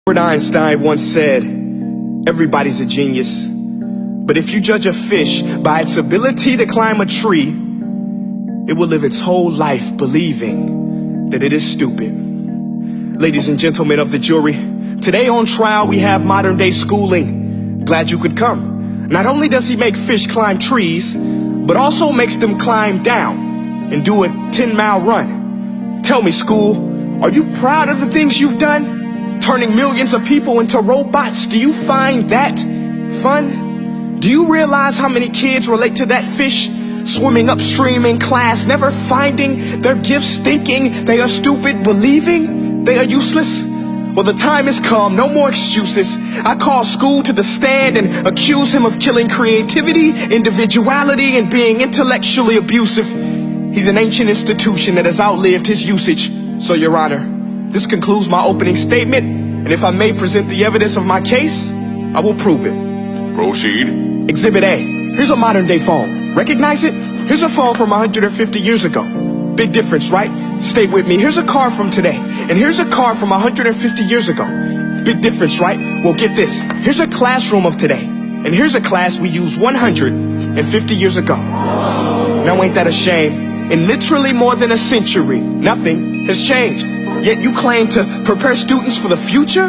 Albert Einstein once said, everybody's a genius, but if you judge a fish by its ability to climb a tree, it will live its whole life believing that it is stupid. Ladies and gentlemen of the jury, today on trial we have modern day schooling. Glad you could come. Not only does he make fish climb trees, but also makes them climb down and do a 10-mile run. Tell me, school, are you proud of the things you've done? Turning millions of people into robots, do you find that fun? Do you realize how many kids relate to that fish swimming upstream in class, never finding their gifts, thinking they are stupid, believing they are useless? Well, the time has come, no more excuses. I call school to the stand and accuse him of killing creativity, individuality, and being intellectually abusive. He's an ancient institution that has outlived his usage. So, Your Honor, this concludes my opening statement, and if I may present the evidence of my case, I will prove it. Proceed. Exhibit A. Here's a modern day phone. Recognize it? Here's a phone from 150 years ago. Big difference, right? Stay with me. Here's a car from today, and here's a car from 150 years ago. Big difference, right? Well, get this. Here's a classroom of today, and here's a class we used 150 years ago. Now ain't that a shame? In literally more than a century, nothing has changed. Yet you claim to prepare students for the future?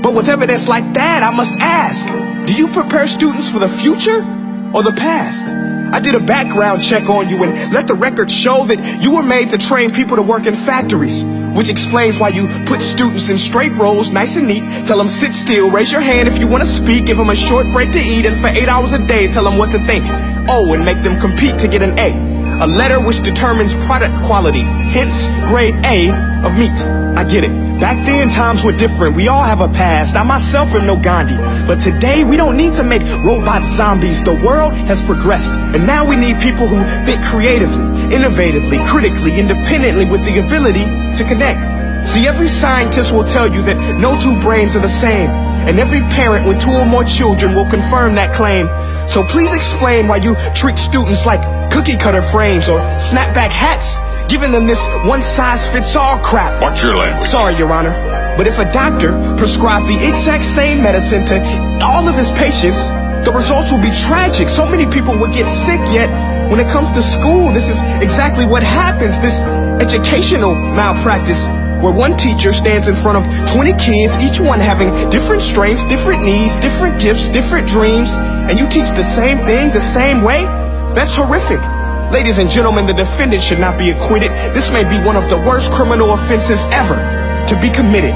But with evidence like that, I must ask, do you prepare students for the future or the past? I did a background check on you and let the record show that you were made to train people to work in factories, which explains why you put students in straight rows, nice and neat, tell them sit still, raise your hand if you want to speak, give them a short break to eat, and for 8 hours a day tell them what to think. Oh, and make them compete to get an A letter which determines product quality, hence grade A of meat. I get it. Back then, times were different. We all have a past. I myself am no Gandhi. But today, we don't need to make robot zombies. The world has progressed. And now we need people who think creatively, innovatively, critically, independently, with the ability to connect. See, every scientist will tell you that no two brains are the same. And every parent with 2 or more children will confirm that claim. So please explain why you treat students like cookie cutter frames or snapback hats, giving them this one-size-fits-all crap. Watch your language. Sorry, Your Honor, but if a doctor prescribed the exact same medicine to all of his patients, the results will be tragic. So many people would get sick, yet when it comes to school, this is exactly what happens. This educational malpractice, where one teacher stands in front of 20 kids, each one having different strengths, different needs, different gifts, different dreams, and you teach the same thing the same way? That's horrific. Ladies and gentlemen, the defendant should not be acquitted. This may be one of the worst criminal offenses ever to be committed.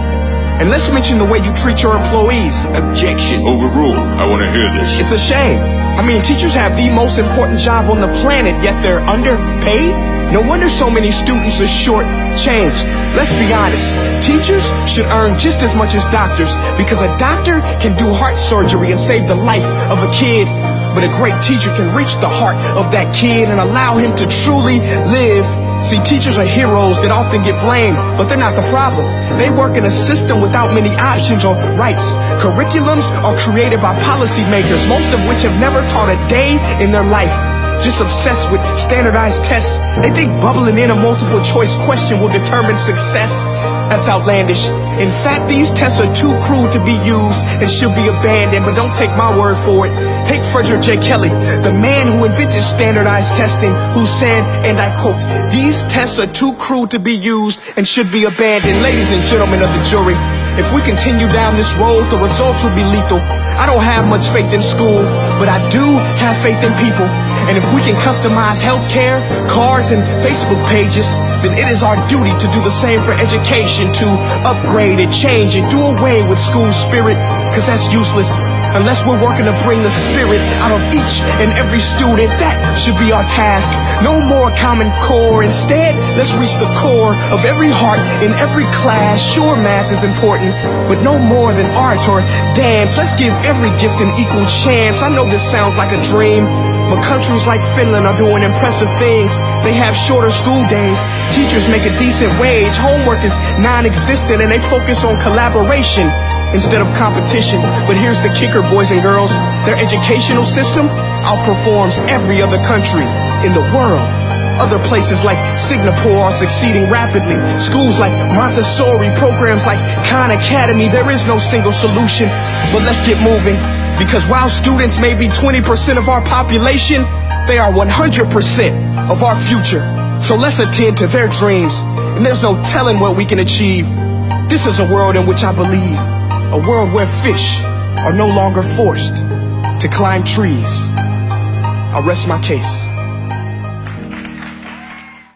And let's mention the way you treat your employees. Objection. Overruled. I want to hear this. It's a shame. I mean, teachers have the most important job on the planet, yet they're underpaid? No wonder so many students are short-changed. Let's be honest. Teachers should earn just as much as doctors, because a doctor can do heart surgery and save the life of a kid. But a great teacher can reach the heart of that kid and allow him to truly live. See, teachers are heroes that often get blamed, but they're not the problem. They work in a system without many options or rights. Curriculums are created by policymakers, most of which have never taught a day in their life. Just obsessed with standardized tests. They think bubbling in a multiple choice question will determine success. That's outlandish. In fact, these tests are too crude to be used and should be abandoned, but don't take my word for it. Take Frederick J. Kelly, the man who invented standardized testing, who said, and I quote, "These tests are too crude to be used and should be abandoned." Ladies and gentlemen of the jury, if we continue down this road, the results will be lethal. I don't have much faith in school, but I do have faith in people. And if we can customize healthcare, cars, and Facebook pages, then it is our duty to do the same for education, to upgrade and change and do away with school spirit, because that's useless. Unless we're working to bring the spirit out of each and every student, that should be our task. No more Common Core. Instead, let's reach the core of every heart in every class. Sure, math is important, but no more than art or dance. Let's give every gift an equal chance. I know this sounds like a dream, but countries like Finland are doing impressive things. They have shorter school days, teachers make a decent wage, homework is non-existent, and they focus on collaboration instead of competition. But here's the kicker, boys and girls. Their educational system outperforms every other country in the world. Other places like Singapore are succeeding rapidly. Schools like Montessori, programs like Khan Academy. There is no single solution, but let's get moving. Because while students may be 20% of our population, they are 100% of our future. So let's attend to their dreams, and there's no telling what we can achieve. This is a world in which I believe, a world where fish are no longer forced to climb trees. I'll rest my case.